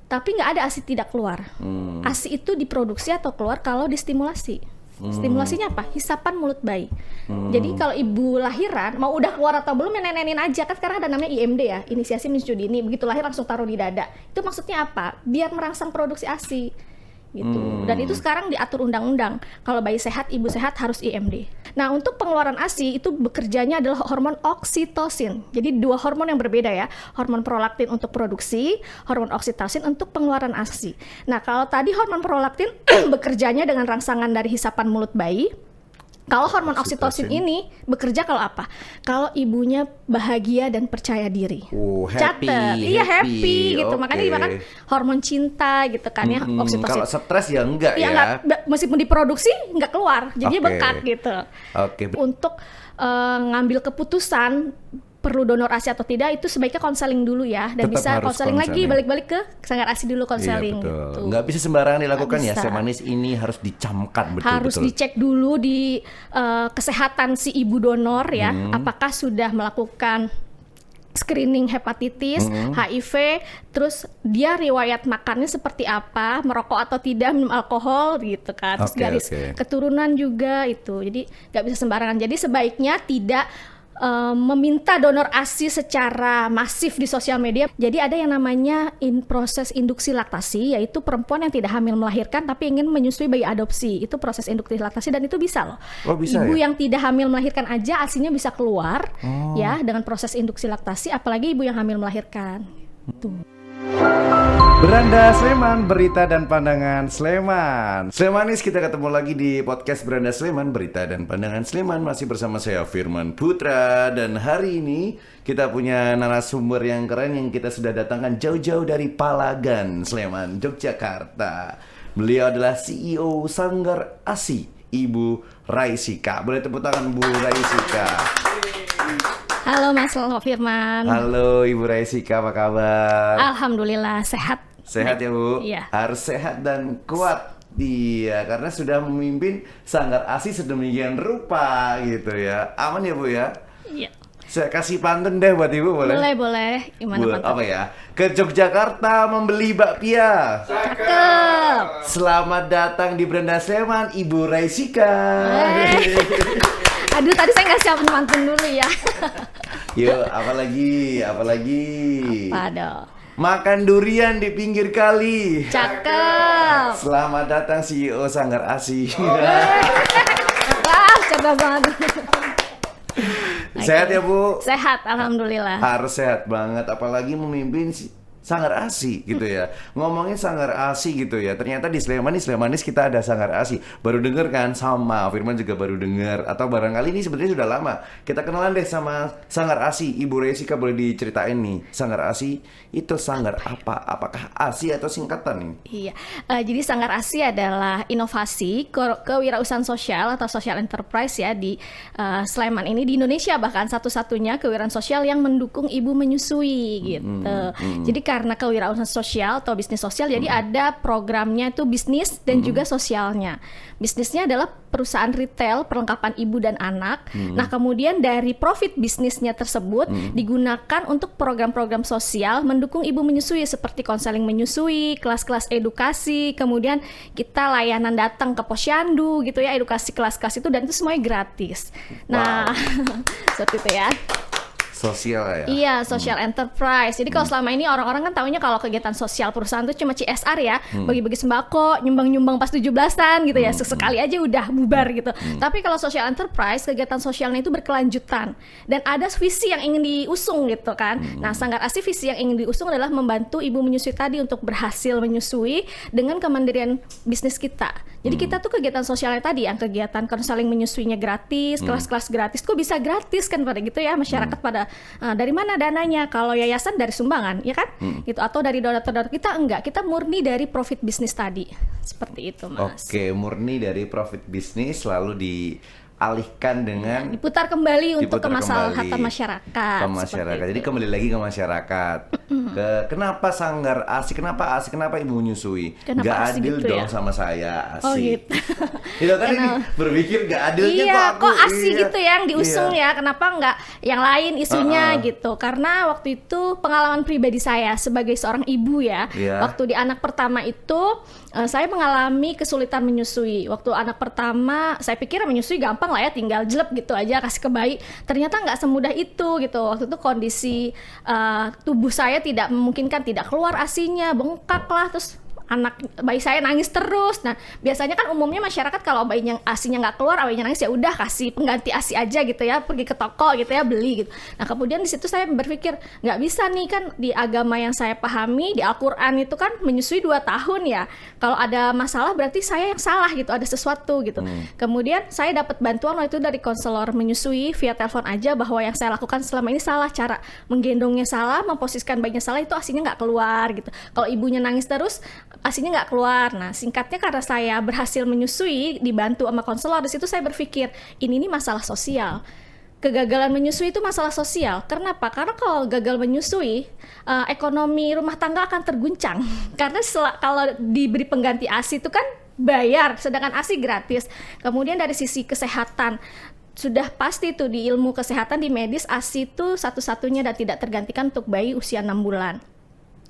tapi nggak ada ASI tidak keluar. ASI itu diproduksi atau keluar kalau distimulasi. Stimulasinya apa? Hisapan mulut bayi. Jadi kalau ibu lahiran mau udah keluar atau belum, ya nenenin aja. Kan sekarang ada namanya IMD ya, inisiasi menyusui dini. Begitu lahir langsung taruh di dada. Itu maksudnya apa? Biar merangsang produksi ASI gitu. Dan itu sekarang diatur undang-undang. Kalau bayi sehat, ibu sehat harus IMD. Nah, untuk pengeluaran ASI itu bekerjanya adalah hormon oksitosin. Jadi 2 hormon yang berbeda ya. Hormon prolaktin untuk produksi, hormon oksitosin untuk pengeluaran ASI. Nah, kalau tadi hormon prolaktin bekerjanya dengan rangsangan dari hisapan mulut bayi. Kalau hormon oksitosin ini bekerja kalau apa? Kalau ibunya bahagia dan percaya diri. Happy. Catet. Iya, happy gitu. Okay. Makanya dimakan hormon cinta gitu kan ya, oksitosin. Kalau stres ya enggak ya? Enggak, meskipun diproduksi enggak keluar. Jadinya bengkak gitu. Untuk ngambil keputusan perlu donor ASI atau tidak, itu sebaiknya konseling dulu ya, dan tetap bisa konseling lagi, balik-balik ke Sanggar ASI dulu konseling. Iya, betul. Gitu. Nggak bisa sembarangan dilakukan ya, Seh Manis ini harus dicamkan betul-betul. Harus dicek dulu di kesehatan si ibu donor ya, apakah sudah melakukan screening hepatitis, HIV, terus dia riwayat makannya seperti apa, merokok atau tidak, minum alkohol gitu kan, terus garis keturunan juga itu, jadi nggak bisa sembarangan. Jadi sebaiknya tidak meminta donor ASI secara masif di sosial media. Jadi ada yang namanya proses induksi laktasi, yaitu perempuan yang tidak hamil melahirkan tapi ingin menyusui bayi adopsi. Itu proses induksi laktasi dan itu bisa loh. Bisa ibu ya? yang tidak hamil melahirkan aja ASInya bisa keluar ya dengan proses induksi laktasi, apalagi ibu yang hamil melahirkan. Tuh. Beranda Sleman, berita dan pandangan Sleman. Slemanis, kita ketemu lagi di podcast Beranda Sleman, berita dan pandangan Sleman. Masih bersama saya Firman Putra. Dan hari ini kita punya narasumber yang keren yang kita sudah datangkan jauh-jauh dari Palagan, Sleman, Yogyakarta. Beliau adalah CEO Sanggar ASI, Ibu Raisika. Boleh tepuk tangan Bu Raisika. Halo Mas Firman. Halo Ibu Raisika, apa kabar? Alhamdulillah sehat. Sehat ya Bu? Iya. Harus sehat dan kuat. Iya, karena sudah memimpin Sanggar ASI sedemikian rupa gitu ya. Aman ya Bu ya? Iya. Saya kasih pantun deh buat Ibu, boleh? Boleh. Gimana buat pantun? apa ya? Ke Yogyakarta membeli bakpia. Cakep. Selamat datang di Beranda Sleman, Ibu Raisika. Aduh, tadi saya nggak siapin pantun dulu ya. Yuk, apalagi? Apa dong? Makan durian di pinggir kali. Cakep. Selamat datang CEO Sanggar ASI. Wah, cerdas banget. Sehat ya Bu? Sehat, alhamdulillah. Harus sehat banget, apalagi memimpin Sanggar ASI gitu ya. Ngomongin Sanggar ASI gitu ya. Ternyata di Slemanis kita ada Sanggar ASI. Baru denger kan? Sama Firman juga baru denger. Atau barangkali ini sebenarnya sudah lama. Kita kenalan deh sama Sanggar ASI. Ibu Raisika boleh diceritain nih, Sanggar ASI itu sanggar apa? Apakah ASI atau singkatan nih? Iya, jadi Sanggar ASI adalah inovasi kewirausahaan sosial atau social enterprise ya di Sleman ini, di Indonesia bahkan satu-satunya kewirausahaan sosial yang mendukung ibu menyusui gitu. Jadi karena kewirausahaan sosial atau bisnis sosial, jadi ada programnya itu bisnis dan juga sosialnya. Bisnisnya adalah perusahaan retail perlengkapan ibu dan anak. Nah, kemudian dari profit bisnisnya tersebut digunakan untuk program-program sosial mendukung ibu menyusui seperti konseling menyusui, kelas-kelas edukasi, kemudian kita layanan datang ke posyandu gitu ya, edukasi kelas-kelas itu, dan itu semuanya gratis. Nah, seperti itu ya. Sosial ya? Iya, social enterprise. Jadi kalau selama ini orang-orang kan taunya kalau kegiatan sosial perusahaan itu cuma CSR ya, bagi-bagi sembako, nyumbang-nyumbang pas 17-an gitu ya, sesekali aja udah bubar gitu. Tapi kalau social enterprise, kegiatan sosialnya itu berkelanjutan dan ada visi yang ingin diusung gitu kan. Nah, Sanggar ASI visi yang ingin diusung adalah membantu ibu menyusui tadi untuk berhasil menyusui dengan kemandirian bisnis kita. Jadi kita tuh kegiatan sosialnya tadi, yang kegiatan konseling menyusuinya gratis, kelas-kelas gratis, kok bisa gratis kan pada gitu ya, masyarakat pada dari mana dananya? Kalau yayasan dari sumbangan, ya kan? Gitu, atau dari donatur-donatur. Kita enggak, kita murni dari profit bisnis tadi. Seperti itu, Mas. Oke, murni dari profit bisnis lalu alihkan dengan diputar kembali untuk diputar kemaslahatan kembali masyarakat. ke masyarakat. Jadi kembali lagi ke masyarakat. Kenapa sanggar ASI? Kenapa ASI? Kenapa ibu menyusui? Kenapa Gak ASI adil gitu dong ya? sama saya ASI. Oh gitu. Itu kan ini berpikir gak adilnya Iya, kok aku. kok ASI Iya. gitu yang diusung Iya. ya? Kenapa nggak yang lain isunya gitu? Karena waktu itu pengalaman pribadi saya sebagai seorang ibu ya. Iya. Waktu di anak pertama itu saya mengalami kesulitan menyusui. Waktu anak pertama saya pikir menyusui gampang lah ya, tinggal jelep gitu aja kasih ke bayi. Ternyata nggak semudah itu gitu. Waktu itu kondisi tubuh saya tidak memungkinkan, tidak keluar ASI-nya, bengkak lah, terus bayi saya nangis terus. Nah, biasanya kan umumnya masyarakat kalau bayinya ASI-nya nggak keluar, bayinya nangis ya udah kasih pengganti ASI aja gitu ya, pergi ke toko gitu ya beli gitu. Nah, kemudian di situ saya berpikir nggak bisa nih, kan di agama yang saya pahami di Al-Qur'an itu kan menyusui 2 tahun ya. Kalau ada masalah berarti saya yang salah gitu, ada sesuatu gitu. Kemudian saya dapat bantuan waktu itu dari konselor menyusui via telepon aja bahwa yang saya lakukan selama ini salah, cara menggendongnya salah, memposisikan bayinya salah, itu ASI-nya nggak keluar gitu. Kalau ibunya nangis terus ASI-nya nggak keluar. Nah, singkatnya karena saya berhasil menyusui, dibantu sama konselor, di situ saya berpikir ini masalah sosial. Kegagalan menyusui itu masalah sosial. Kenapa? Karena kalau gagal menyusui, ekonomi rumah tangga akan terguncang. Karena kalau diberi pengganti ASI itu kan bayar, sedangkan ASI gratis. Kemudian dari sisi kesehatan, sudah pasti tuh di ilmu kesehatan, di medis, ASI itu satu-satunya dan tidak tergantikan untuk bayi usia 6 bulan.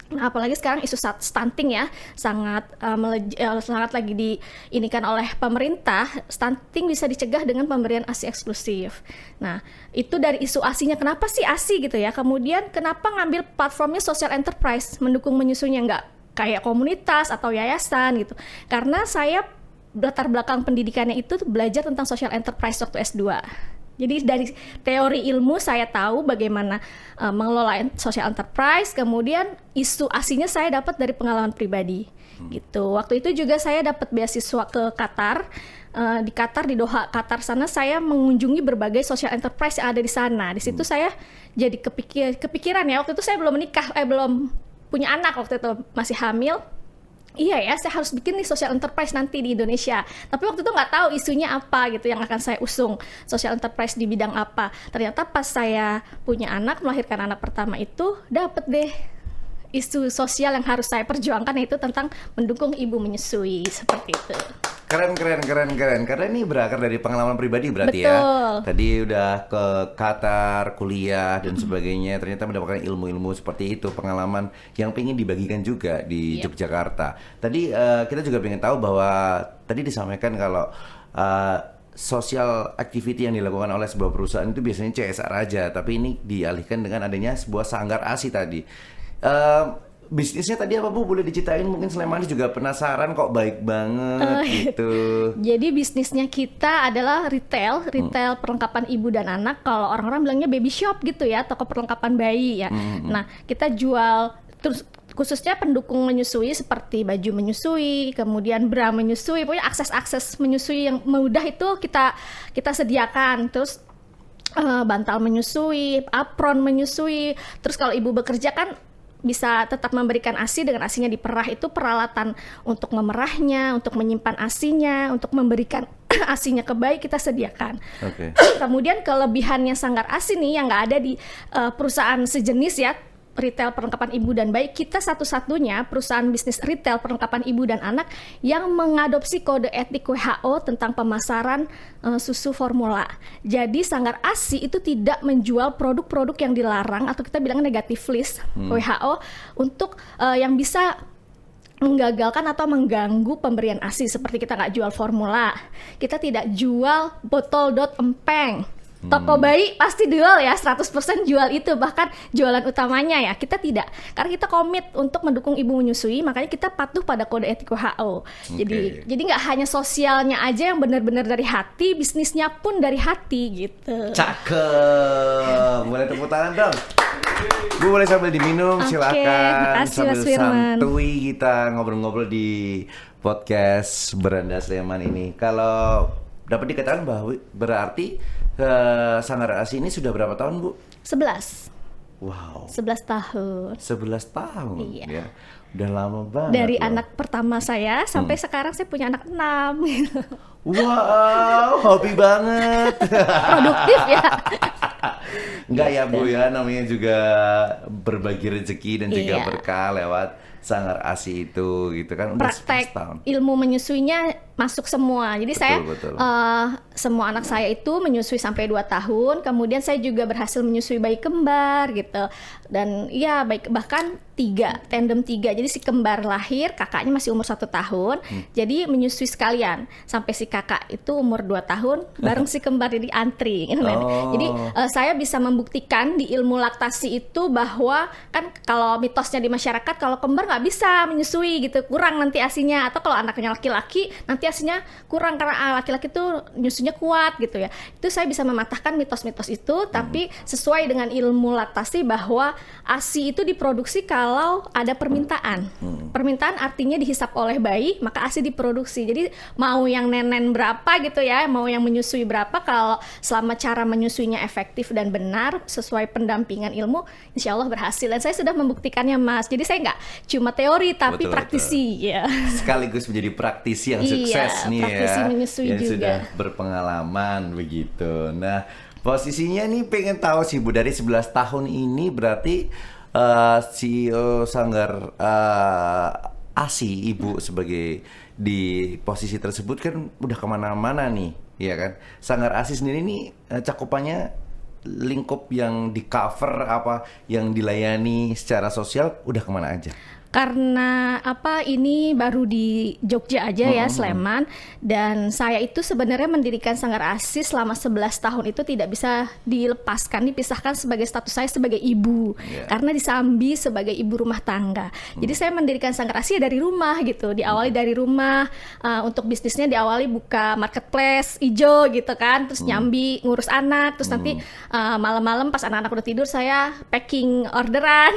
Nah, apalagi sekarang isu stunting ya sangat lagi diinikan oleh pemerintah. Stunting bisa dicegah dengan pemberian ASI eksklusif. Nah, itu dari isu ASI-nya, kenapa sih ASI gitu ya. Kemudian kenapa ngambil platformnya social enterprise mendukung menyusunya, nggak kayak komunitas atau yayasan gitu. Karena saya latar belakang pendidikannya itu belajar tentang social enterprise waktu S2. Jadi dari teori ilmu saya tahu bagaimana mengelola social enterprise, kemudian isu ASI-nya saya dapat dari pengalaman pribadi. Gitu. Waktu itu juga saya dapat beasiswa ke Qatar. Di Qatar, di Doha, Qatar sana saya mengunjungi berbagai social enterprise yang ada di sana. Di situ saya jadi kepikiran ya, waktu itu saya belum menikah, belum punya anak waktu itu, masih hamil. Iya ya, saya harus bikin nih social enterprise nanti di Indonesia. Tapi waktu itu nggak tahu isunya apa gitu yang akan saya usung, social enterprise di bidang apa. Ternyata pas saya punya anak, melahirkan anak pertama itu, dapet deh isu sosial yang harus saya perjuangkan, yaitu tentang mendukung ibu menyusui, seperti itu. Keren. Karena ini berakar dari pengalaman pribadi berarti. Betul. Ya. Tadi udah ke Qatar, kuliah dan sebagainya. Ternyata mendapatkan ilmu-ilmu seperti itu, pengalaman yang pengen dibagikan juga di Yogyakarta. Tadi kita juga pengen tahu bahwa tadi disampaikan kalau social activity yang dilakukan oleh sebuah perusahaan itu biasanya CSR aja, tapi ini dialihkan dengan adanya sebuah sanggar ASI tadi. Bisnisnya tadi apa Bu? Boleh diceritain, mungkin Slemanis juga penasaran kok, baik banget gitu. Jadi bisnisnya kita adalah retail perlengkapan ibu dan anak. Kalau orang-orang bilangnya baby shop gitu ya, toko perlengkapan bayi ya. Nah, kita jual terus khususnya pendukung menyusui seperti baju menyusui, kemudian bra menyusui, pokoknya akses-akses menyusui yang mudah itu kita sediakan. Terus bantal menyusui, apron menyusui. Terus kalau ibu bekerja kan bisa tetap memberikan ASI dengan ASInya diperah, itu peralatan untuk memerahnya, untuk menyimpan ASInya, untuk memberikan ASInya ke bayi kita sediakan. Okay. Kemudian kelebihannya sanggar ASI nih yang nggak ada di perusahaan sejenis ya, retail perlengkapan ibu dan bayi, kita satu-satunya perusahaan bisnis retail perlengkapan ibu dan anak yang mengadopsi kode etik WHO tentang pemasaran susu formula. Jadi sanggar ASI itu tidak menjual produk-produk yang dilarang atau kita bilang negative list WHO untuk yang bisa menggagalkan atau mengganggu pemberian ASI. Seperti kita nggak jual formula, kita tidak jual botol dot empeng. Toko bayi pasti jual ya, 100% jual itu, bahkan jualan utamanya ya. Kita tidak, karena kita komit untuk mendukung ibu menyusui, makanya kita patuh pada kode etik WHO. Jadi nggak hanya sosialnya aja yang benar-benar dari hati, bisnisnya pun dari hati gitu. Cakep, boleh tepuk tangan dong. Bu, boleh sambil diminum, silakan. Makasih, sambil Mas Firman. santuy kita ngobrol-ngobrol di podcast Beranda Sleman ini. Kalau dapat dikatakan bahwa berarti sanggar ASI ini sudah berapa tahun Bu? 11. Wow. 11 tahun. 11 tahun Iya. ya. Udah lama banget. Dari loh. anak pertama saya sampai sekarang saya punya anak 6 gitu. Wow, hobi banget. Produktif ya. Enggak ya Bu ya, namanya juga berbagi rezeki dan juga Iya. berkah lewat Sanggar ASI itu gitu kan. Udah 11 Praktek tahun. ilmu menyusuinya masuk semua. Jadi saya betul. semua anak saya itu menyusui sampai 2 tahun. Kemudian saya juga berhasil menyusui bayi kembar gitu. Dan ya bahkan 3, tandem 3. Jadi si kembar lahir, kakaknya masih umur 1 tahun. Jadi menyusui sekalian sampai si kakak itu umur 2 tahun bareng si kembar, jadi antri. Oh. Jadi saya bisa membuktikan di ilmu laktasi itu bahwa kan kalau mitosnya di masyarakat kalau kembar nggak bisa menyusui gitu, kurang nanti asinya, atau kalau anaknya laki-laki nanti asinya kurang karena laki-laki tuh nyusunya kuat gitu ya. Itu saya bisa mematahkan mitos-mitos itu, tapi sesuai dengan ilmu laktasi bahwa ASI itu diproduksi kalau ada permintaan. Permintaan artinya dihisap oleh bayi, maka ASI diproduksi. Jadi mau yang nenen berapa gitu ya, mau yang menyusui berapa, kalau selama cara menyusuinya efektif dan benar sesuai pendampingan ilmu, insya Allah berhasil. Dan saya sudah membuktikannya, Mas. Jadi saya nggak cuma teori tapi Betul, praktisi ya. Sekaligus menjadi praktisi yang Iya, sukses nih praktisi ya. menyusui yang juga. sudah berpengalaman begitu. Nah, posisinya nih pengen tahu sih Bu, dari 11 tahun ini berarti CEO Sanggar ASI Ibu sebagai di posisi tersebut kan udah kemana-mana nih, ya kan? Sanggar ASI sendiri nih cakupannya lingkup yang di cover apa yang dilayani secara sosial udah kemana aja? Karena ini baru di Jogja aja ya, Sleman, dan saya itu sebenarnya mendirikan Sanggar ASI selama 11 tahun itu tidak bisa dilepaskan, dipisahkan sebagai status saya sebagai ibu, karena disambi sebagai ibu rumah tangga. Jadi saya mendirikan Sanggar ASI dari rumah gitu, diawali dari rumah, untuk bisnisnya diawali buka marketplace ijo gitu kan, terus nyambi ngurus anak, terus nanti malam-malam pas anak-anak udah tidur saya packing orderan.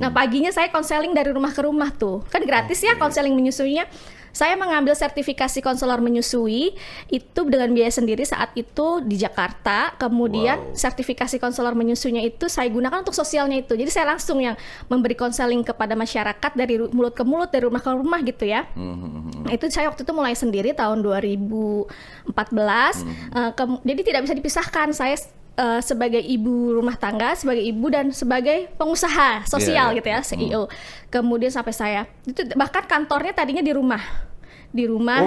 Nah paginya saya konseling dari rumah ke rumah tuh, kan gratis ya konseling menyusuinya. Saya mengambil sertifikasi konselor menyusui itu dengan biaya sendiri saat itu di Jakarta. Kemudian sertifikasi konselor menyusuinya itu saya gunakan untuk sosialnya itu. Jadi saya langsung yang memberi konseling kepada masyarakat dari mulut ke mulut, dari rumah ke rumah gitu ya. Nah, itu saya waktu itu mulai sendiri tahun 2014. Jadi tidak bisa dipisahkan. Saya sebagai ibu rumah tangga, sebagai ibu dan sebagai pengusaha sosial gitu ya, CEO. Kemudian sampai saya itu bahkan kantornya tadinya di rumah di rumah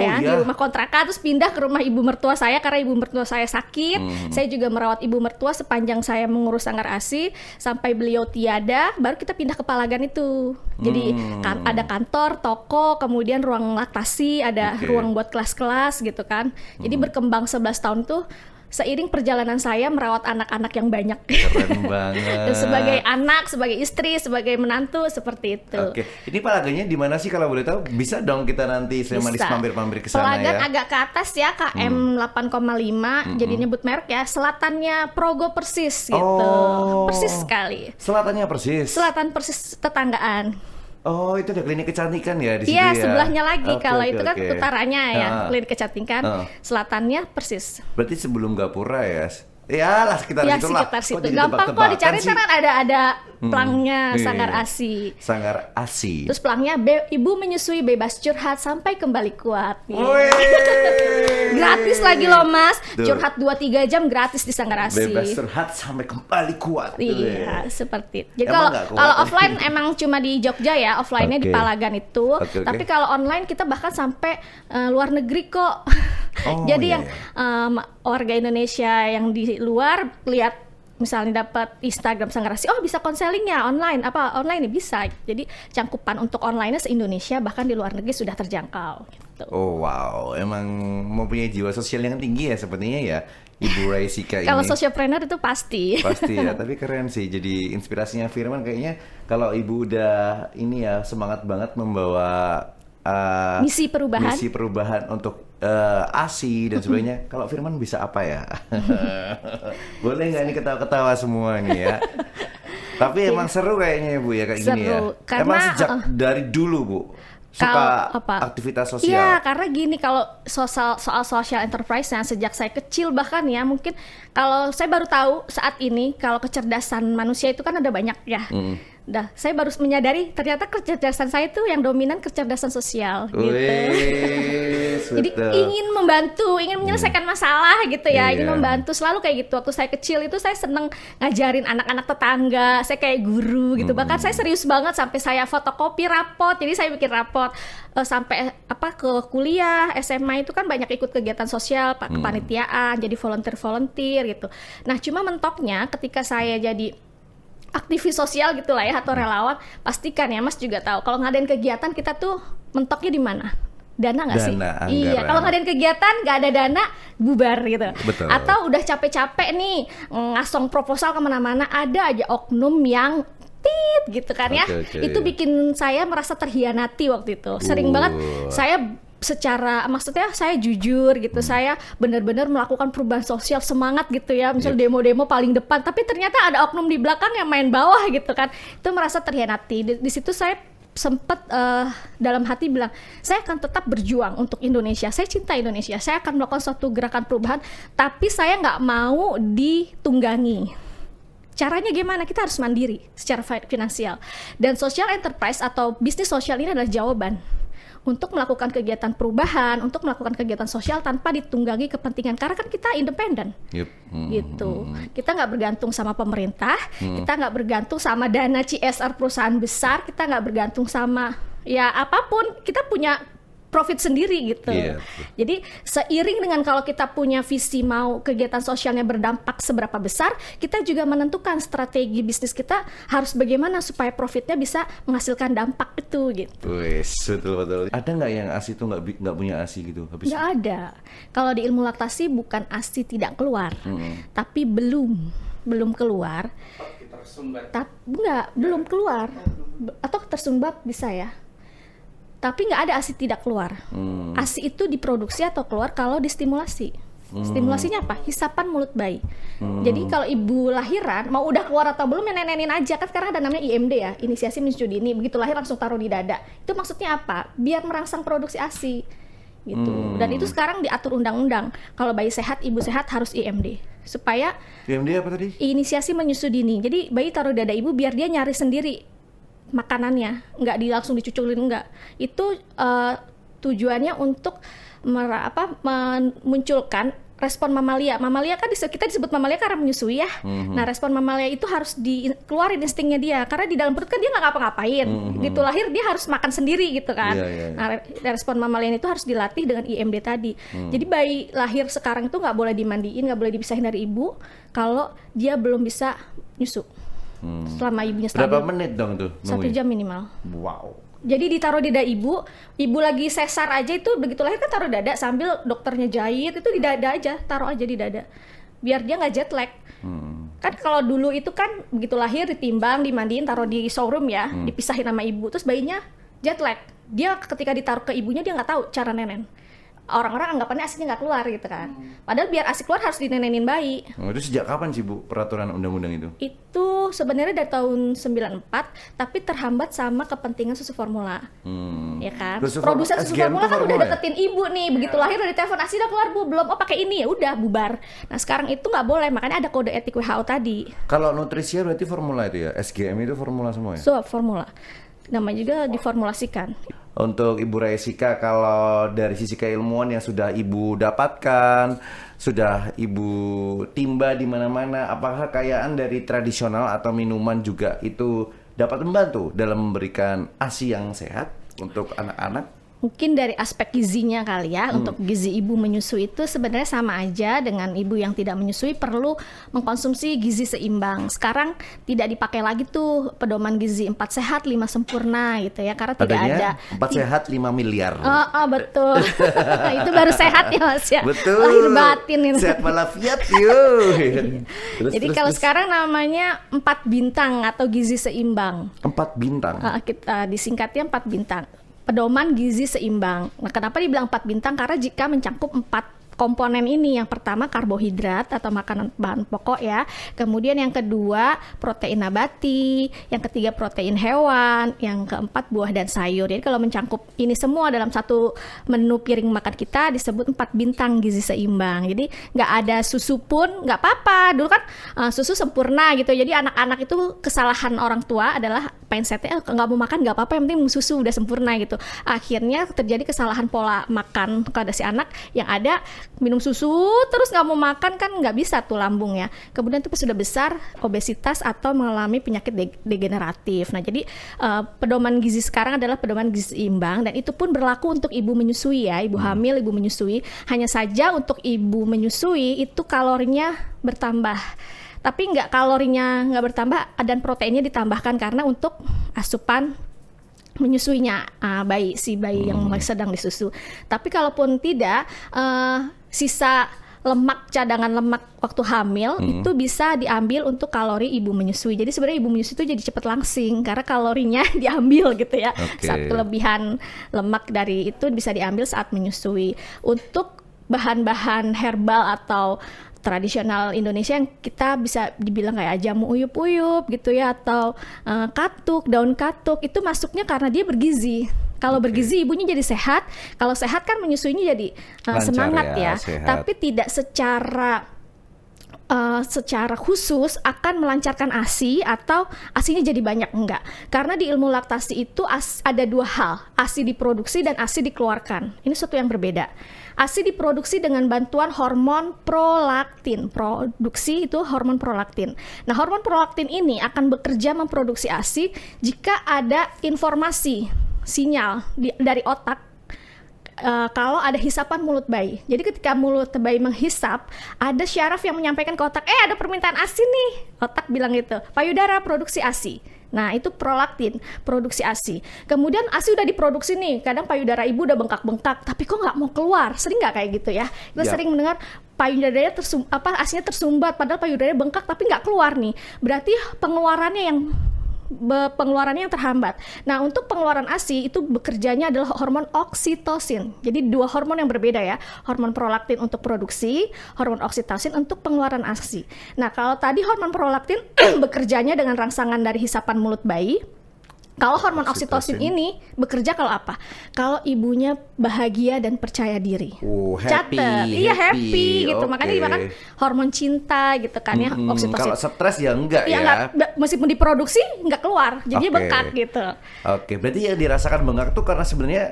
kontrakan, terus pindah ke rumah ibu mertua saya karena ibu mertua saya sakit. Saya juga merawat ibu mertua sepanjang saya mengurus Sanggar ASI sampai beliau tiada, baru kita pindah ke Palagan itu. Jadi ada kantor, toko, kemudian ruang laktasi, ada ruang buat kelas-kelas gitu kan. Jadi berkembang 11 tahun tuh seiring perjalanan saya merawat anak-anak yang banyak. Keren banget. Dan sebagai anak, sebagai istri, sebagai menantu, seperti itu. Oke, ini Palagannya di mana sih kalau boleh tahu? Bisa dong kita nanti Slemanis mampir-mampir ke sana Palagan ya. agak ke atas ya, KM 8,5, jadi nyebut merek ya. Selatannya Progo persis gitu. Persis sekali. Selatannya persis. Selatan persis tetanggaan. Oh, itu ada klinik kecantikan ya di situ Iya, ya. sebelahnya lagi. Oke, Kalau oke, itu kan oke. utaranya ya, klinik kecantikan. Selatannya persis. Berarti sebelum Gapura ya. Ya lah sekitar Ya situ lah. sekitar situ. Kok jadi Gampang kok tebak-tebakan dicari sih? karena ada pelangnya Iya. Sanggar ASI. Sanggar ASI. Terus pelangnya ibu menyusui bebas curhat sampai kembali kuat. Wih. Gratis lagi loh Mas. Tuh. Curhat 2-3 jam gratis di Sanggar ASI. Bebas curhat sampai kembali kuat. Iya, seperti itu. Jadi Emang kalau nggak kuat? kalau offline emang cuma di Jogja ya, offline-nya di Oke. Palagan itu. Oke. Tapi kalau online kita bahkan sampai luar negeri kok. Oh, Jadi iya, yang warga Indonesia yang di luar lihat misalnya dapat Instagram Sanggar ASI, oh bisa konseling ya online, apa online nih bisa. Jadi cangkupan untuk online-nya se-Indonesia bahkan di luar negeri sudah terjangkau. Gitu. Oh wow, emang mempunyai jiwa sosial yang tinggi ya sepertinya ya Ibu Raisika ini. Kalau sociopreneur itu pasti. Pasti ya, tapi keren sih. Jadi inspirasinya Firman kayaknya kalau Ibu udah ini ya semangat banget membawa Misi perubahan untuk ASI dan sebagainya. Kalau Firman bisa apa ya? Boleh nggak ini ketawa-ketawa semua nih ya? Tapi emang seru kayaknya Bu ya kayak gini ya. Seru, karena emang sejak dari dulu Bu suka apa? aktivitas sosial. Iya, karena gini, kalau soal social enterprise yang sejak saya kecil bahkan ya, mungkin kalau saya baru tahu saat ini kalau kecerdasan manusia itu kan ada banyak ya. Dah, saya baru menyadari ternyata kecerdasan saya itu yang dominan kecerdasan sosial gitu. Jadi ingin membantu, ingin menyelesaikan masalah gitu ya, ingin membantu, selalu kayak gitu. Waktu saya kecil itu saya seneng ngajarin anak-anak tetangga, saya kayak guru gitu. Bahkan saya serius banget sampai saya fotokopi rapot. Jadi saya bikin rapot sampai ke kuliah, SMA itu kan banyak ikut kegiatan sosial, kepanitiaan, jadi volunteer gitu. Nah, cuma mentoknya ketika saya jadi aktivis sosial gitulah ya, atau relawan, pastikan ya Mas juga tahu kalau ngadain kegiatan kita tuh mentoknya di mana? Dana nggak sih? Anggaran. Iya, kalau ngadain kegiatan nggak ada dana, bubar gitu. Betul. Atau udah capek-capek nih ngasong proposal kemana-mana, ada aja oknum yang gitu kan ya. Itu bikin saya merasa terhianati waktu itu. Sering banget saya maksudnya saya jujur gitu, saya benar-benar melakukan perubahan sosial, semangat gitu ya, misal demo-demo paling depan, tapi ternyata ada oknum di belakang yang main bawah gitu kan. Itu merasa terhianati. Di situ saya sempat dalam hati bilang, saya akan tetap berjuang untuk Indonesia, saya cinta Indonesia, saya akan melakukan suatu gerakan perubahan, tapi saya nggak mau ditunggangi. Caranya gimana? Kita harus mandiri secara finansial. Dan social enterprise atau bisnis sosial ini adalah jawaban untuk melakukan kegiatan perubahan, untuk melakukan kegiatan sosial tanpa ditunggangi kepentingan. Karena kan kita independen, gitu. Kita nggak bergantung sama pemerintah, kita nggak bergantung sama dana CSR perusahaan besar, kita nggak bergantung sama ya apapun. Kita punya profit sendiri gitu. Jadi seiring dengan kalau kita punya visi mau kegiatan sosialnya berdampak seberapa besar, kita juga menentukan strategi bisnis kita harus bagaimana supaya profitnya bisa menghasilkan dampak itu gitu. Wes, betul. Ada nggak yang ASI itu nggak punya ASI gitu? Nggak ada. Kalau di ilmu laktasi bukan ASI tidak keluar, tapi belum keluar. Belum keluar. Atau tersumbat bisa ya. Tapi nggak ada ASI tidak keluar. ASI itu diproduksi atau keluar kalau distimulasi. Stimulasinya apa? Hisapan mulut bayi. Jadi kalau ibu lahiran mau udah keluar atau belum ya nenenin aja. Kan sekarang ada namanya IMD ya, inisiasi menyusui dini. Begitu lahir langsung taruh di dada. Itu maksudnya apa? Biar merangsang produksi ASI gitu. Dan itu sekarang diatur undang-undang. Kalau bayi sehat, ibu sehat harus IMD. Supaya IMD apa tadi? Inisiasi menyusui dini. Jadi bayi taruh di dada ibu biar dia nyari sendiri makanannya, nggak langsung dicuculin, enggak. Itu tujuannya untuk memunculkan respon mamalia. Mamalia kan kita disebut mamalia karena menyusui ya. Nah, respon mamalia itu harus dikeluarin instingnya dia, karena di dalam perut kan dia nggak ngapa-ngapain. Gitu lahir dia harus makan sendiri gitu kan. Nah, respon mamalia itu harus dilatih dengan IMD tadi. Jadi bayi lahir sekarang itu nggak boleh dimandiin, nggak boleh dipisahin dari ibu kalau dia belum bisa nyusu. Selama ibunya stabil. Berapa menit dong tuh? 1 jam minimal. Wow. Jadi ditaruh di dada ibu lagi sesar aja itu begitu lahir kan taruh dada sambil dokternya jahit, itu di dada aja, taruh aja di dada. Biar dia nggak jet lag. Kan kalau dulu itu kan begitu lahir ditimbang, dimandiin, taruh di showroom ya, dipisahin sama ibu, terus bayinya jet lag. Dia ketika ditaruh ke ibunya dia nggak tahu cara nenen. Orang-orang anggapannya ASInya nggak keluar gitu kan. Padahal biar ASI keluar harus dinenenin bayi. Itu sejak kapan sih Bu peraturan undang-undang itu? Itu sebenarnya dari tahun 94, tapi terhambat sama kepentingan susu formula. Ya kan? Produsen susu formula kan udah deketin ibu nih, begitu lahir udah ditelepon, ASI udah keluar Bu, belum, oh pakai ini, ya udah bubar. Nah sekarang itu nggak boleh, makanya ada kode etik WHO tadi. Kalau nutrisia berarti formula itu ya? SGM itu formula semua ya? So, formula. Namanya juga diformulasikan. Untuk Ibu Raisika, kalau dari sisi keilmuan yang sudah Ibu dapatkan, sudah Ibu timba di mana-mana, apakah kekayaan dari tradisional atau minuman juga itu dapat membantu dalam memberikan ASI yang sehat untuk anak-anak? Mungkin dari aspek gizinya kali ya, untuk gizi ibu menyusui itu sebenarnya sama aja dengan ibu yang tidak menyusui, perlu mengkonsumsi gizi seimbang. Sekarang tidak dipakai lagi tuh pedoman gizi 4 sehat 5 sempurna gitu ya, karena tidak ada 4 sehat 5 miliar. Betul. Itu baru sehat ya Mas ya. Betul. Lahir batin itu. Sehat walafiat yuk. Jadi kalau sekarang namanya 4 bintang atau gizi seimbang. 4 bintang. Kita disingkatnya 4 bintang. Pedoman gizi seimbang. Nah, kenapa dibilang 4 bintang? Karena jika mencakup 4 komponen ini. Yang pertama karbohidrat atau makanan bahan pokok ya. Kemudian yang kedua protein nabati, yang ketiga protein hewan, yang keempat buah dan sayur. Jadi kalau mencangkup ini semua dalam satu menu piring makan kita disebut 4 bintang gizi seimbang. Jadi nggak ada susu pun nggak apa-apa. Dulu kan susu sempurna gitu. Jadi anak-anak itu kesalahan orang tua adalah mindsetnya nggak mau makan nggak apa-apa, yang penting susu udah sempurna gitu. Akhirnya terjadi kesalahan pola makan pada si anak yang ada minum susu terus nggak mau makan, kan nggak bisa tuh lambung ya. Kemudian tuh pas sudah besar obesitas atau mengalami penyakit degeneratif. Nah jadi pedoman gizi sekarang adalah pedoman gizi seimbang, dan itu pun berlaku untuk ibu menyusui ya, ibu hamil, ibu menyusui. Hanya saja untuk ibu menyusui itu kalorinya bertambah, tapi kalorinya nggak bertambah dan proteinnya ditambahkan karena untuk asupan menyusuinya bayi yang sedang disusu. Tapi kalaupun tidak, sisa lemak, cadangan lemak waktu hamil itu bisa diambil untuk kalori ibu menyusui. Jadi sebenarnya ibu menyusui itu jadi cepat langsing karena kalorinya diambil gitu ya. Saat kelebihan lemak dari itu bisa diambil saat menyusui. Untuk bahan-bahan herbal atau tradisional Indonesia yang kita bisa dibilang kayak jamu uyup-uyup gitu ya, atau katuk, daun katuk, itu masuknya karena dia bergizi. Kalau bergizi ibunya jadi sehat, kalau sehat kan menyusuinya jadi semangat ya. Tapi tidak secara khusus akan melancarkan ASI atau ASInya jadi banyak, enggak. Karena di ilmu laktasi itu ada dua hal, ASI diproduksi dan ASI dikeluarkan. Ini sesuatu yang berbeda. ASI diproduksi dengan bantuan hormon prolaktin. Produksi itu hormon prolaktin. Nah, hormon prolaktin ini akan bekerja memproduksi ASI jika ada informasi, sinyal dari otak kalau ada hisapan mulut bayi. Jadi ketika mulut bayi menghisap, ada syaraf yang menyampaikan ke otak, ada permintaan ASI nih. Otak bilang gitu, payudara produksi ASI. Nah, itu prolaktin, produksi ASI. Kemudian ASI udah diproduksi nih, kadang payudara ibu udah bengkak-bengkak, tapi kok nggak mau keluar? Sering nggak kayak gitu ya? Kita sering mendengar payudaranya ASInya tersumbat, padahal payudaranya bengkak tapi nggak keluar nih. Berarti pengeluarannya yang terhambat. Nah, untuk pengeluaran ASI itu bekerjanya adalah hormon oksitosin. Jadi dua hormon yang berbeda ya. Hormon prolaktin untuk produksi, hormon oksitosin untuk pengeluaran ASI. Nah, kalau tadi hormon prolaktin bekerjanya dengan rangsangan dari hisapan mulut bayi. Kalau hormon oksitosin ini bekerja kalau apa? Kalau ibunya bahagia dan percaya diri. Catat, happy gitu. Makanya dimakan hormon cinta gitu kan ya, oksitosin. Kalau stres ya enggak ya. Meskipun diproduksi enggak keluar, jadi bengkak gitu. Berarti yang dirasakan bengkak tuh karena sebenarnya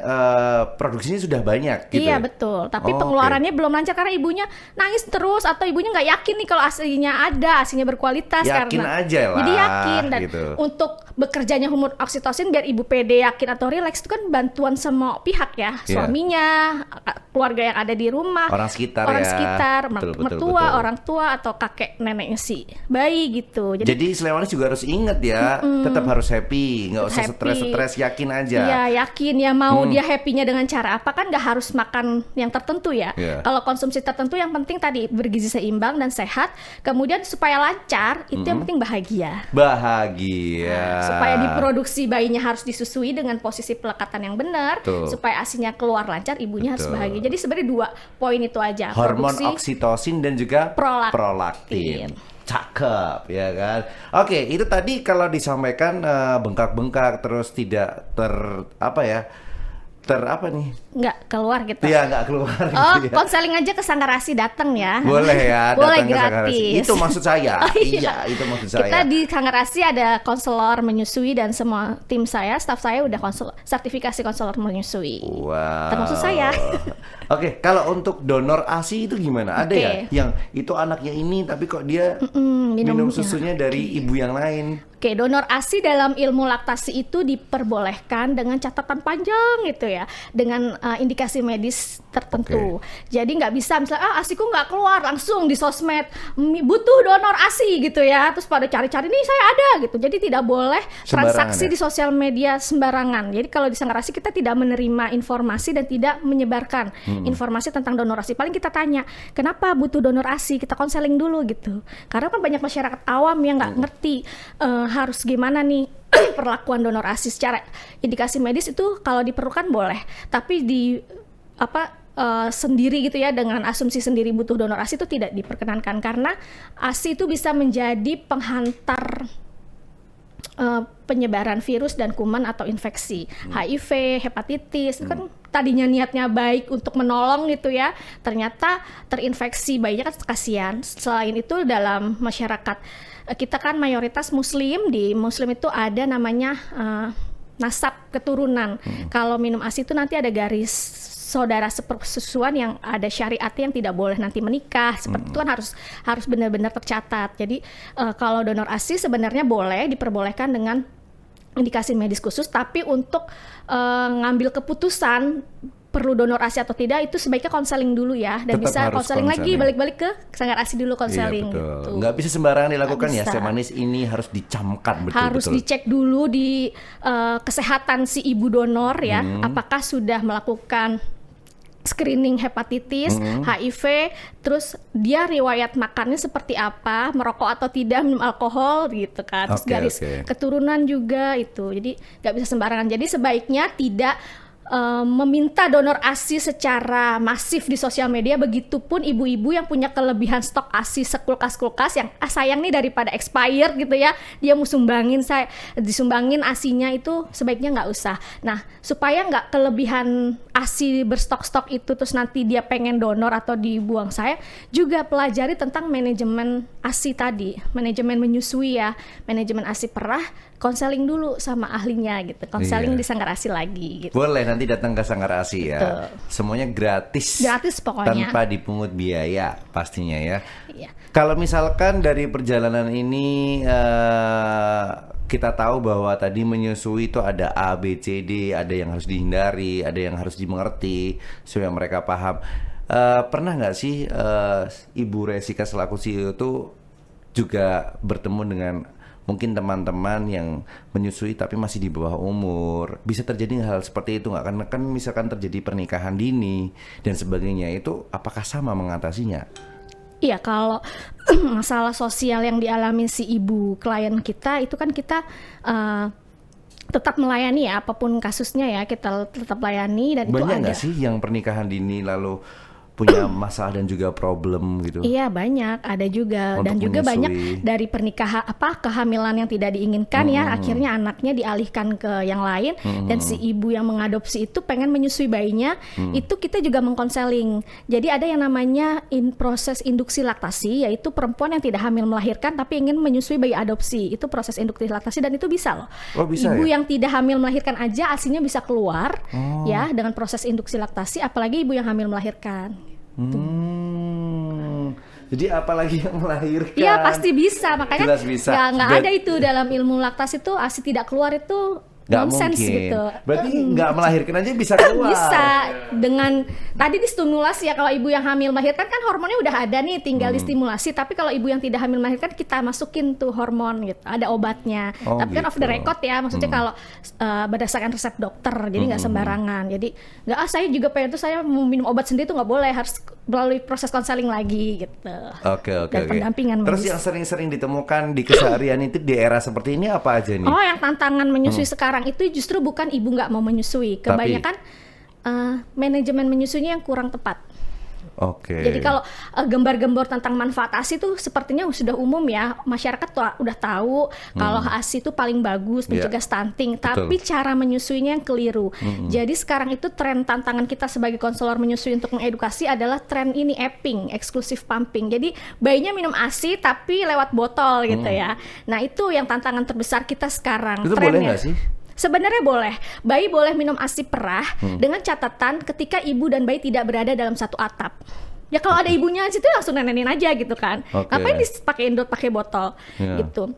produksinya sudah banyak gitu. Iya betul. Tapi pengeluarannya belum lancar karena ibunya nangis terus atau ibunya nggak yakin nih kalau ASInya ada, ASInya berkualitas. Yakin aja lah. Jadi yakin dan gitu. Untuk bekerjanya hormon oksitosin biar ibu pede, yakin atau rileks itu kan bantuan semua pihak ya, suaminya, keluarga yang ada di rumah, orang sekitar, mertua, orang tua atau kakek neneknya si bayi gitu. Jadi Slemanis juga harus ingat ya, tetap harus happy, nggak usah stres, yakin aja. Iya yakin ya, mau dia happynya dengan cara apa, kan nggak harus makan yang tertentu ya. Kalau konsumsi tertentu yang penting tadi bergizi seimbang dan sehat, kemudian supaya lancar itu yang penting bahagia. Supaya diproduksi bayinya harus disusui dengan posisi pelekatan yang benar, supaya ASInya keluar lancar, ibunya harus bahagia. Jadi sebenarnya 2 poin itu aja. Hormon oksitosin dan juga prolaktin. Cakep ya kan. Oke, itu tadi kalau disampaikan bengkak-bengkak terus tidak nggak keluar gitu. Iya, nggak keluar. Gitu ya. Konseling aja ke Sanggarasi, datang ya. Boleh ya. Boleh gratis. Itu maksud saya. Iya, itu maksud saya. Kita di Sanggarasi ada konselor menyusui dan semua tim saya, staf saya udah sertifikasi konselor menyusui. Wow. Termasuk saya. Oke, kalau untuk donor ASI itu gimana? Ada ya yang itu anaknya ini tapi kok dia minum susunya dari ibu yang lain? Donor ASI dalam ilmu laktasi itu diperbolehkan dengan catatan panjang gitu ya, dengan indikasi medis tertentu. Jadi nggak bisa misalnya ASIku nggak keluar langsung di sosmed butuh donor ASI gitu ya, terus pada cari-cari nih saya ada gitu. Jadi tidak boleh transaksi di sosial media sembarangan. Jadi kalau di Sanggarasi kita tidak menerima informasi dan tidak menyebarkan informasi tentang donor ASI. Paling kita tanya kenapa butuh donor ASI, kita konseling dulu gitu. Karena kan banyak masyarakat awam yang nggak ngerti harus gimana nih perlakuan donor ASI. Secara indikasi medis itu kalau diperlukan boleh, tapi sendiri gitu ya, dengan asumsi sendiri butuh donor ASI itu tidak diperkenankan, karena ASI itu bisa menjadi penghantar penyebaran virus dan kuman atau infeksi, HIV, hepatitis, itu kan tadinya niatnya baik untuk menolong gitu ya, ternyata terinfeksi, bayinya kan kasihan. Selain itu dalam masyarakat kita kan mayoritas muslim, di muslim itu ada namanya nasab keturunan. Kalau minum ASI itu nanti ada garis saudara sepersusuan yang ada syariatnya yang tidak boleh nanti menikah, seperti itu kan harus benar-benar tercatat. Jadi kalau donor ASI sebenarnya boleh, diperbolehkan dengan indikasi medis khusus, tapi untuk ngambil keputusan perlu donor ASI atau tidak itu sebaiknya konseling dulu ya, dan Tetap bisa harus konseling lagi, konseling. balik-balik ke sanggar ASI dulu konseling. Iya, betul. Gitu. Nggak bisa sembarangan dilakukan Nggak ya, bisa. Teh Manis ini harus dicamkan betul-betul. Harus dicek dulu di kesehatan si ibu donor ya, apakah sudah melakukan screening hepatitis, HIV, terus dia riwayat makannya seperti apa, merokok atau tidak, minum alkohol gitu kan. Terus Oke, garis oke. keturunan juga itu. Jadi nggak bisa sembarangan. Jadi sebaiknya tidak meminta donor ASI secara masif di sosial media. Begitupun ibu-ibu yang punya kelebihan stok ASI sekulkas-kulkas yang sayang nih daripada expired gitu ya, dia mau disumbangin ASInya, itu sebaiknya nggak usah. Nah, supaya nggak kelebihan ASI berstok-stok itu terus nanti dia pengen donor atau dibuang, saya juga pelajari tentang manajemen ASI tadi, manajemen menyusui ya, manajemen ASI perah, konseling dulu sama ahlinya gitu, konseling Iya. di sanggar ASI lagi gitu. Boleh nanti datang ke Sanggar ASI ya. Betul. Semuanya gratis. Gratis pokoknya. Tanpa dipungut biaya pastinya ya. Iya. Kalau misalkan dari perjalanan ini kita tahu bahwa tadi menyusui itu ada A, B, C, D, ada yang harus dihindari, ada yang harus dimengerti supaya mereka paham. Pernah nggak sih Ibu Resika selaku CEO itu juga bertemu dengan mungkin teman-teman yang menyusui tapi masih di bawah umur? Bisa terjadi hal seperti itu nggak? Karena kan misalkan terjadi pernikahan dini dan sebagainya, itu apakah sama mengatasinya? Iya, kalau masalah sosial yang dialami si ibu klien kita itu kan kita tetap melayani ya, apapun kasusnya ya, kita tetap layani. Dan itu Banyak ada. nggak sih yang pernikahan dini lalu punya masalah dan juga problem gitu? Iya, banyak, ada juga. Untuk Dan juga menyusui. banyak dari pernikahan kehamilan yang tidak diinginkan ya, akhirnya anaknya dialihkan ke yang lain, dan si ibu yang mengadopsi itu pengen menyusui bayinya, itu kita juga mengkonseling. Jadi ada yang namanya proses induksi laktasi, yaitu perempuan yang tidak hamil melahirkan tapi ingin menyusui bayi adopsi. Itu proses induksi laktasi dan itu bisa loh. Oh, bisa Ibu ya? yang tidak hamil melahirkan aja ASInya bisa keluar ya dengan proses induksi laktasi, apalagi ibu yang hamil melahirkan. Jadi apalagi yang melahirkan? Iya, pasti bisa, makanya Jelas bisa. nggak ada itu dalam ilmu laktasi itu ASI tidak keluar itu Nggak nonsense mungkin. gitu. Berarti nggak melahirkan aja bisa keluar. Bisa dengan tadi distimulasi ya, kalau ibu yang hamil melahirkan kan hormonnya udah ada nih, tinggal distimulasi. Tapi kalau ibu yang tidak hamil melahirkan kita masukin tuh hormon gitu, ada obatnya. Oh, Tapi kan off the gitu. record ya, maksudnya kalau berdasarkan resep dokter, jadi nggak sembarangan. Jadi nggak saya juga pengen tuh saya mau minum obat sendiri tuh nggak boleh, harus melalui proses konseling lagi gitu. Oke. Dan pendampingan Terus medis. yang sering-sering ditemukan di keseharian itu di era seperti ini apa aja nih? Oh, yang tantangan menyusui sekarang itu justru bukan ibu nggak mau menyusui, kebanyakan manajemen menyusuinya yang kurang tepat. Oke. Jadi kalau gembar-gembor tentang manfaat ASI itu sepertinya sudah umum ya, masyarakat udah tahu kalau ASI itu paling bagus mencegah stunting, tapi cara menyusuinya yang keliru. Jadi sekarang itu tren tantangan kita sebagai konselor menyusui untuk mengedukasi adalah tren ini, apping, exclusive pumping. Jadi bayinya minum ASI tapi lewat botol gitu ya. Nah, itu yang tantangan terbesar kita sekarang. Itu trennya. boleh nggak sih? Sebenarnya boleh. Bayi boleh minum ASI perah dengan catatan ketika ibu dan bayi tidak berada dalam satu atap. Ya kalau ada ibunya di situ langsung nenenin aja gitu kan. Oke. Ngapain dipakai endot pakai botol gitu.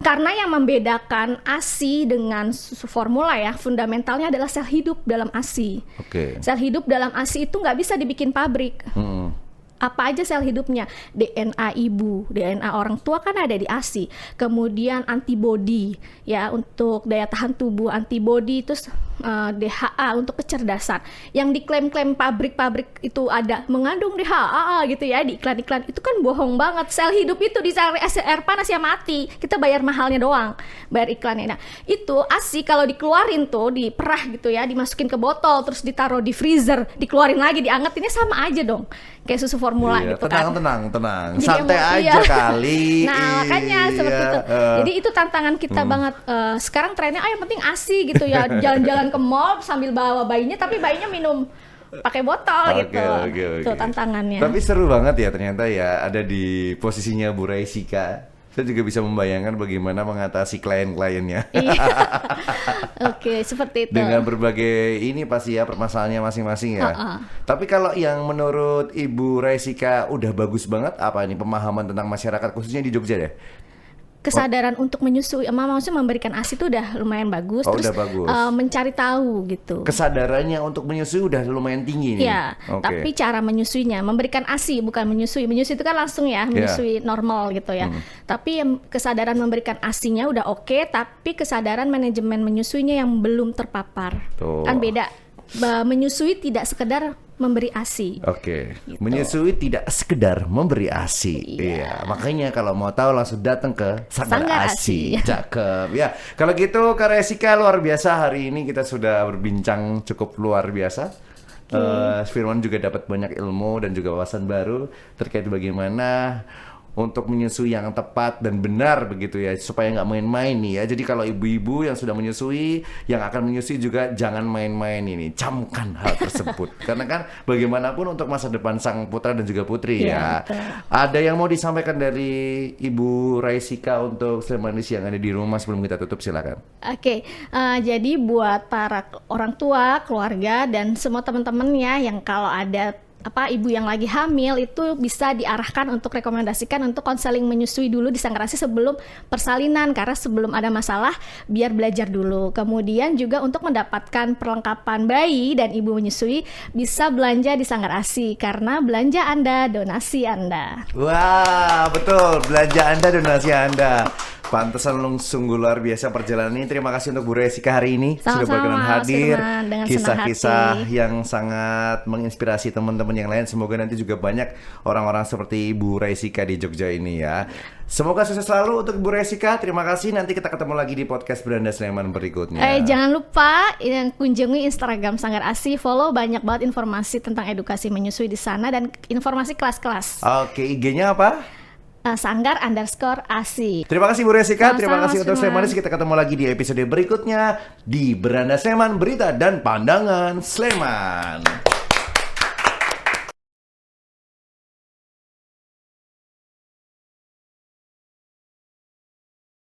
Karena yang membedakan ASI dengan susu formula ya, fundamentalnya adalah sel hidup dalam ASI. Oke. Sel hidup dalam ASI itu nggak bisa dibikin pabrik. apa aja sel hidupnya, DNA ibu, DNA orang tua kan ada di ASI, kemudian antibodi ya untuk daya tahan tubuh, antibodi, terus DHA untuk kecerdasan. Yang diklaim-klaim pabrik-pabrik itu ada mengandung DHA gitu ya di iklan-iklan, itu kan bohong banget. Sel hidup itu di air panas ya mati, kita bayar mahalnya doang, bayar iklannya. Nah itu ASI kalau dikeluarin tuh diperah gitu ya, dimasukin ke botol, terus ditaruh di freezer, dikeluarin lagi, diangetinnya sama aja dong kayak susu formula gitu kan. Tenang. Jadi Santai aja kali. Nah makanya seperti itu. Jadi itu tantangan kita banget. Sekarang trennya yang penting ASI gitu ya. Jalan-jalan ke mall sambil bawa bayinya, tapi bayinya minum pakai botol gitu. Itu tantangannya. Tapi seru banget ya ternyata ya ada di posisinya Bu Raisika. Saya juga bisa membayangkan bagaimana mengatasi klien-kliennya. Iya. Oke, seperti itu. Dengan berbagai ini pasti ya permasalahannya masing-masing ya. Tapi kalau yang menurut Ibu Raisika udah bagus banget apa ini pemahaman tentang masyarakat khususnya di Jogja deh? Kesadaran untuk menyusui, maksudnya memberikan ASI itu udah lumayan bagus. Terus udah bagus. Mencari tahu gitu. Kesadarannya untuk menyusui udah lumayan tinggi nih. Iya, tapi cara menyusuinya, memberikan ASI bukan menyusui. Menyusui itu kan langsung ya, menyusui normal gitu ya. Tapi kesadaran memberikan ASI-nya udah oke, tapi kesadaran manajemen menyusuinya yang belum terpapar. Kan beda. Menyusui tidak sekedar memberi ASI. Gitu. Menyusui tidak sekedar memberi ASI. Iya. Makanya kalau mau tahu langsung datang ke Sanggar ASI. Cakep. Ya, kalau gitu Kak Raisika luar biasa, hari ini kita sudah berbincang cukup luar biasa. Firman juga dapat banyak ilmu dan juga wawasan baru terkait bagaimana untuk menyusui yang tepat dan benar begitu ya, supaya nggak main-main nih ya. Jadi kalau ibu-ibu yang sudah menyusui, yang akan menyusui juga jangan main-main ini, camkan hal tersebut. Karena kan bagaimanapun untuk masa depan sang putra dan juga putri ya. Ada yang mau disampaikan dari Ibu Raisika untuk Slemanis yang ada di rumah sebelum kita tutup, silakan. Jadi buat para orang tua, keluarga dan semua teman-teman ya yang kalau ada ibu yang lagi hamil itu bisa diarahkan untuk rekomendasikan untuk konseling menyusui dulu di Sanggar ASI sebelum persalinan, karena sebelum ada masalah biar belajar dulu. Kemudian juga untuk mendapatkan perlengkapan bayi dan ibu menyusui bisa belanja di Sanggar ASI, karena belanja Anda donasi Anda. Wah, betul, belanja Anda donasi Anda. Pantesan sungguh luar biasa perjalanan ini. Terima kasih untuk Bu Raisika hari ini sudah berkenan hadir. Kisah-kisah yang sangat menginspirasi teman-teman yang lain. Semoga nanti juga banyak orang-orang seperti Bu Raisika di Jogja ini ya. Semoga sukses selalu untuk Bu Raisika. Terima kasih. Nanti kita ketemu lagi di podcast Beranda Sleman berikutnya. Jangan lupa kunjungi Instagram Sanggar ASI, follow, banyak banget informasi tentang edukasi menyusui di sana dan informasi kelas-kelas. Oke, IG-nya apa? Sanggar_ASI. Terima kasih Bu Raisika, terima kasih untuk Slemanis. Kita ketemu lagi di episode berikutnya di Beranda Sleman, berita dan pandangan Sleman.